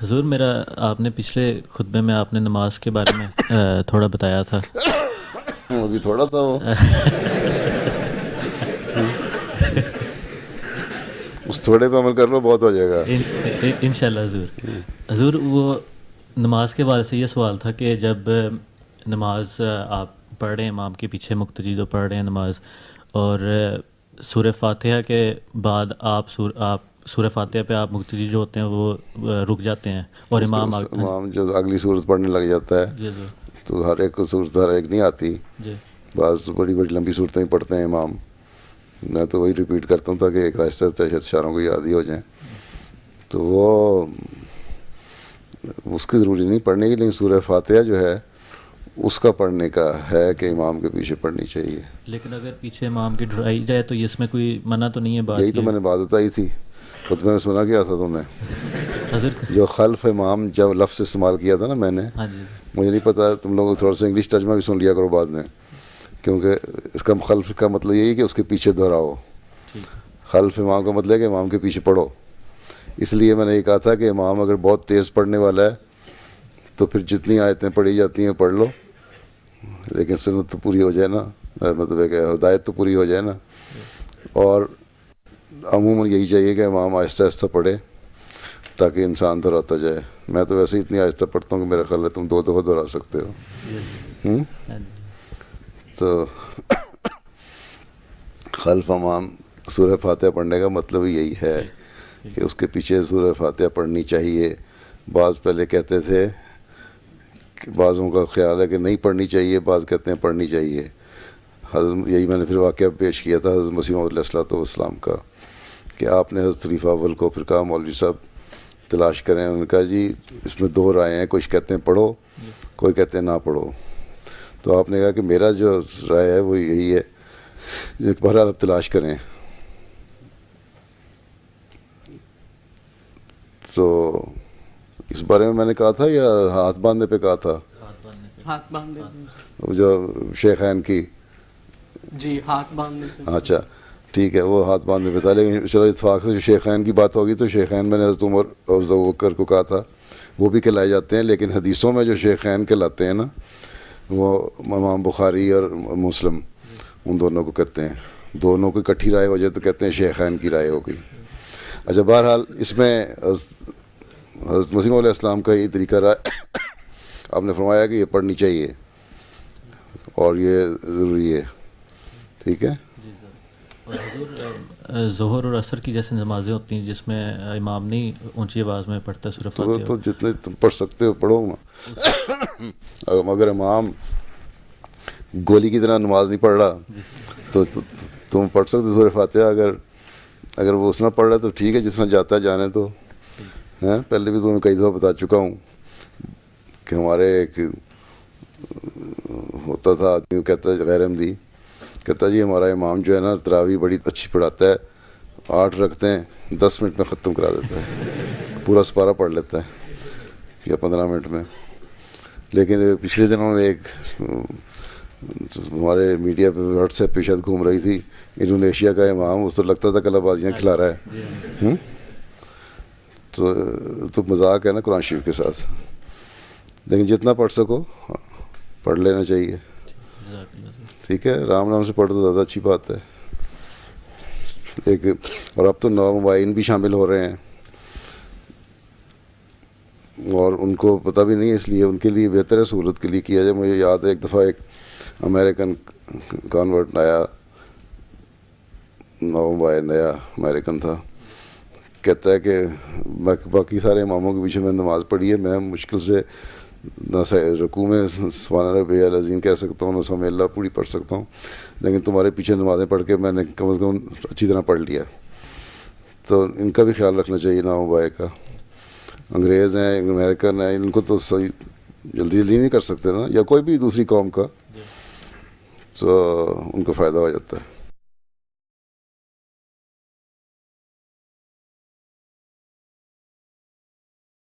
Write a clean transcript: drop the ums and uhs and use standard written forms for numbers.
حضور میرا آپ نے پچھلے خطبے میں آپ نے نماز کے بارے میں تھوڑا بتایا تھا. ابھی تھوڑا تھا وہ اس تھوڑے پہ عمل کر لو بہت ہو جائے گا انشاءاللہ. حضور وہ نماز کے بارے سے یہ سوال تھا کہ جب نماز آپ پڑھ رہے ہیں امام کے پیچھے مقتدی جو پڑھ رہے ہیں نماز اور سورہ فاتحہ کے بعد آپ سورہ فاتحہ پہ آپ مقتدی جو ہوتے ہیں وہ رک جاتے ہیں اور امام جو اگلی صورت پڑھنے لگ جاتا ہے تو ہر ایک کو صورت ہر ایک نہیں آتی جی بعض بڑی بڑی لمبی صورتیں پڑھتے ہیں امام. میں تو وہی ریپیٹ کرتا ہوں تاکہ ایک آہستہ آہستہ اشاروں کو یاد ہی ہو جائیں. تو وہ اس کی ضروری نہیں پڑھنے کی, لیکن سورہ فاتحہ جو ہے اس کا پڑھنے کا ہے کہ امام کے پیچھے پڑھنی چاہیے. لیکن اگر پیچھے امام کی ڈرائی جائے تو اس میں کوئی منع تو نہیں ہے بات؟ یہی تو میں نے بات بتائی تھی خطبے میں. سنا کیا تھا تم نے حضرت جو خلف امام جب لفظ استعمال کیا تھا نا میں نے, مجھے نہیں پتا, تم لوگ تھوڑا سا انگلش ترجمہ بھی سن لیا کرو بعد میں, کیونکہ اس کا خلف کا مطلب یہی کہ اس کے پیچھے دہراؤ. خلف امام کا مطلب ہے کہ امام کے پیچھے پڑھو. اس لیے میں نے یہ کہا تھا کہ امام اگر بہت تیز پڑھنے والا ہے تو پھر جتنی آیتیں پڑھی جاتی ہیں پڑھ لو, لیکن سنت تو پوری ہو جائے نا, مطلب ہے کہ ہدایت تو پوری ہو جائے نا. اور عموماً یہی چاہیے کہ امام آہستہ آہستہ پڑھے تاکہ انسان دہراتا جائے. میں تو ویسے ہی اتنی آہستہ پڑھتا ہوں کہ میرا خیال ہے تم 2 دفعہ دہرا سکتے ہو. تو خلف امام سورہ فاتحہ پڑھنے کا مطلب یہی ہے کہ اس کے پیچھے سورہ فاتحہ پڑھنی چاہیے. بعض پہلے کہتے تھے کہ بعضوں کا خیال ہے کہ نہیں پڑھنی چاہیے, بعض کہتے ہیں پڑھنی چاہیے. حضرت یہی میں نے پھر واقعہ پیش کیا تھا حضرت مسیح موعود علیہ الصلوۃ والسلام کا کہ آپ نے حضرت خلیفہ اول کو پھر کہا مولوی صاحب تلاش کریں. انہوں نے کہا جی اس میں 2 رائے ہیں, کچھ کہتے ہیں پڑھو, کوئی کہتے ہیں نہ پڑھو. تو آپ نے کہا کہ میرا جو رائے ہے وہ یہی ہے, ایک بار آپ تلاش کریں. تو اس بارے میں نے کہا تھا یا ہاتھ باندھنے پہ کہا تھا؟ ہاتھ باندھنے جو شیخین کی, جی ہاتھ باندھنے سے. اچھا ٹھیک ہے, وہ ہاتھ باندھنے پہ تھا. لیکن چلو اتفاق سے جو شیخین کی بات ہوگی تو شیخین میں نے حضرت عمر اور حضرت ابوبکر کو کہا تھا, وہ بھی کہلائے جاتے ہیں. لیکن حدیثوں میں جو شیخین کہلاتے ہیں نا وہ امام بخاری اور مسلم ان دونوں کو کہتے ہیں. دونوں کی اکٹھی رائے ہو جائے تو کہتے ہیں شیخین کی رائے ہوگی. اچھا بہرحال اس میں حضرت مسیح علیہ السلام کا یہ طریقہ رائے آپ نے فرمایا کہ یہ پڑھنی چاہیے اور یہ ضروری ہے. ٹھیک ہے. اور حضور ظہر اور عصر کی جیسے نمازیں ہوتی ہیں جس میں امام نہیں اونچی آواز میں پڑھتا سورہ فاتحہ, تو جتنے تم پڑھ سکتے ہو پڑھو نا. اگر امام گولی کی طرح نماز نہیں پڑھ رہا تو تم پڑھ سکتے ہو سورہ فاتحہ. اگر وہ اس نہ پڑھ رہا ہے تو ٹھیک ہے, جس طرح جاتا ہے جانے تو. پہلے بھی تمہیں کئی دفعہ بتا چکا ہوں کہ ہمارے ایک ہوتا تھا آدمی, کہتا ہے غیر احمدی, کہتا جی ہمارا امام جو ہے نا تراویح بڑی اچھی پڑھاتا ہے, 8 رکعتیں 10 منٹ میں ختم کرا دیتا ہے, پورا سپارہ پڑھ لیتا ہے یا 15 منٹ میں. لیکن پچھلے دنوں میں ایک ہمارے میڈیا پہ واٹس ایپ پہ شاید گھوم رہی تھی انڈونیشیا کا امام, اس تو لگتا تھا کلا بازیاں کھلا رہا ہے. تو مذاق ہے نا قرآن شریف کے ساتھ. لیکن جتنا پڑھ سکو پڑھ لینا چاہیے. ٹھیک ہے, رام نام سے پڑھ تو زیادہ اچھی بات ہے. اور اب تو نومبائن بھی شامل ہو رہے ہیں اور ان کو پتہ بھی نہیں ہے, اس لیے ان کے لیے بہتر ہے سہولت کے لیے کیا جائے. مجھے یاد ہے ایک دفعہ ایک امریکن کانورٹ آیا, نومبائن نیا امریکن تھا, کہتا ہے کہ باقی سارے اماموں کے پیچھے میں نماز پڑھی ہے, میں مشکل سے نہ رکوع میں سبحان ربی العظیم کہہ سکتا ہوں, نہ سمع اللہ پوری پڑھ سکتا ہوں, لیکن تمہارے پیچھے نمازیں پڑھ کے میں نے کم از کم اچھی طرح پڑھ لیا. تو ان کا بھی خیال رکھنا چاہیے نومبائن کا. انگریز ہیں, امریکن ہیں, ان کو تو صحیح جلدی نہیں کر سکتے نا, یا کوئی بھی دوسری قوم کا, تو ان کو فائدہ ہو جاتا ہے.